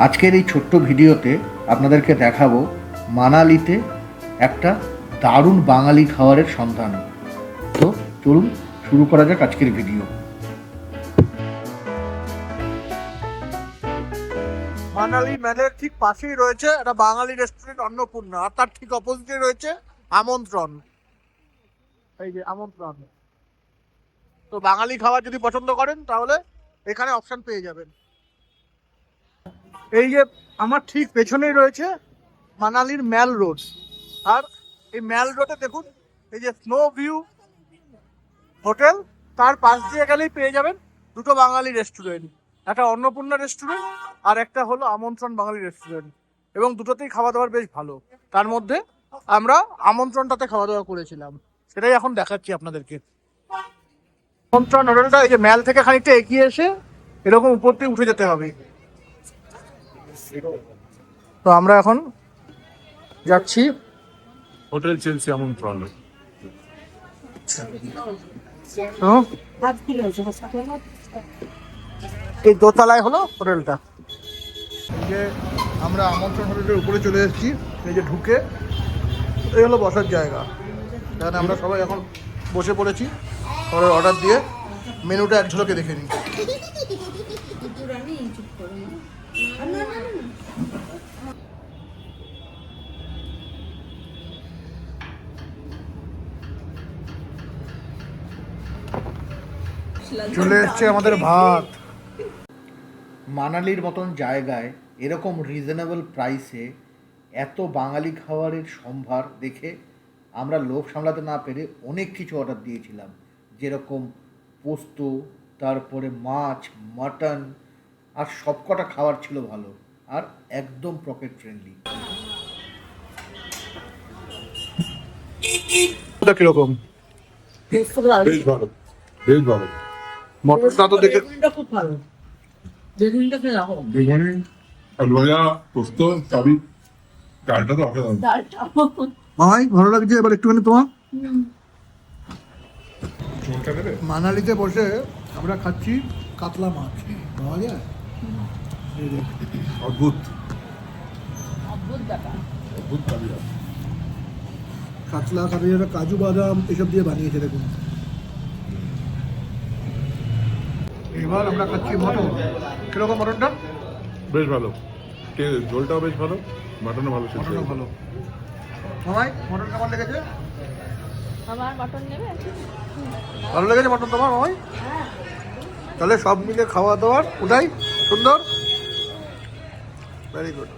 আজকের এই ছোট্ট ভিডিওতে আপনাদেরকে দেখাবো মানালিতে একটা দারুণ বাঙালি খাবারের সন্ধান। তো চলুন শুরু করা যাক আজকের ভিডিও। মানালি ম্যালের ঠিক পাশেই রয়েছে একটা বাঙালি রেস্টুরেন্ট অন্নপূর্ণা, আর তার ঠিক অপোজিটে রয়েছে আমন্ত্রণ। এই যে আমন্ত্রণ, তো বাঙালি খাবার যদি পছন্দ করেন তাহলে এখানে অপশন পেয়ে যাবেন। এই যে আমার ঠিক পেছনেই রয়েছে মানালির ম্যাল রোড, আর এই ম্যাল রোডে দেখুন এই যে স্নো ভিউ হোটেল, তার পাশ দিয়ে গেলেই পেয়ে যাবেন দুটো বাঙালি রেস্টুরেন্ট, একটা অন্নপূর্ণা রেস্টুরেন্ট আর একটা হলো আমন্ত্রণ বাঙালি রেস্টুরেন্ট, এবং দুটোতেই খাওয়া দাওয়ার বেশ ভালো। তার মধ্যে আমরা আমন্ত্রণটাতে খাওয়া দাওয়া করেছিলাম, সেটাই এখন দেখাচ্ছি আপনাদেরকে। আমন্ত্রণ হোটেলটা এই যে ম্যাল থেকে খানিকটা এগিয়ে এসে এরকম উপর দিয়ে উঠে যেতে হবে। তো আমরা এখন যাচ্ছি হোটেল চেলসি আমন্ত্রণ। তো এই দোতলায় হলো হোটেলটা। এই যে আমরা আমন্ত্রণ হোটেলের উপরে চলে এসেছি, এই যে ঢুকে এই হলো বসার জায়গা, এখানে আমরা সবাই এখন বসে পড়েছি। পরে অর্ডার দিয়ে মেনুটা এক ঝলকে দেখে নিই। চলে এসছে আমাদের ভাত। মানালির মতন জায়গায় এরকম রিজনেবল প্রাইসে এত বাঙালি খাবারের সম্ভার দেখে আমরা লোভ সামলাতে না পেরে অনেক কিছু অর্ডার দিয়েছিলাম, যেরকম পোস্ত, তারপরে মাছ, মাটন, আর সবকটা খাবার ছিল ভালো আর একদম পকেট ফ্রেন্ডলি। ওটা কিরকম? বেশ ভালো, বেশ ভালো। মটনটা তো দেখে খুব ভালো। বেগুনটা খেয়ে রাখো। বেগুনি, আলু ভাজা, পোস্ত, চাবি, ডালটা তো অসাধারণ। ডালটা। মামাই ভালো লাগছে। এবার একটুখানি তোমার ঝোলটা দেবে? মানালিতে বসে আমরা খাচ্ছি কাতলা মাছ, পাওয়া যায়? এই যে অদ্ভুত অদ্ভুত ব্যাপার। অদ্ভুত কালিয়া। কাতলা কাতলা কাজু বাদাম এসব দিয়ে বানিয়েছে দেখুন। এবার আমরা খাচ্ছি মটন। কিরকম মটনটা? বেশ ভালো, ঝোলটাও বেশ ভালো, মাটনও ভালো ছিল। মটনও ভালো। মামাই মটন কেমন লেগেছে? আমার মটন নেবে? ভালো লেগেছে মটন তোমার মামাই? তাহলে সব মিলে খাওয়া দাওয়ার ওটাই সুন্দর। Very good.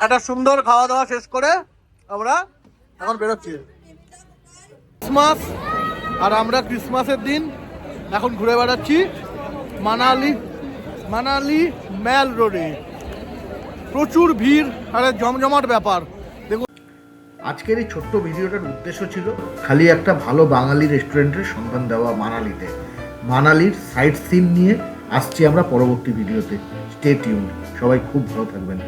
একটা সুন্দর খাওয়া দাওয়া শেষ করে আমরা এখন বেরোচ্ছি। ক্রিসমাস, আর আমরা ক্রিসমাসের দিন এখন ঘুরে বেড়াচ্ছি মানালি ম্যাল রোডে। প্রচুর ভিড় আর জমজমাট ব্যাপার। আজকের এই ছোট্ট ভিডিওটার উদ্দেশ্য ছিল খালি একটা ভালো বাঙালি রেস্টুরেন্টের সন্ধান দেওয়া মানালিতে। মানালির সাইট সিন নিয়ে আসছি আমরা পরবর্তী ভিডিওতে। স্টে টিউনড, সবাই খুব ভালো থাকবেন।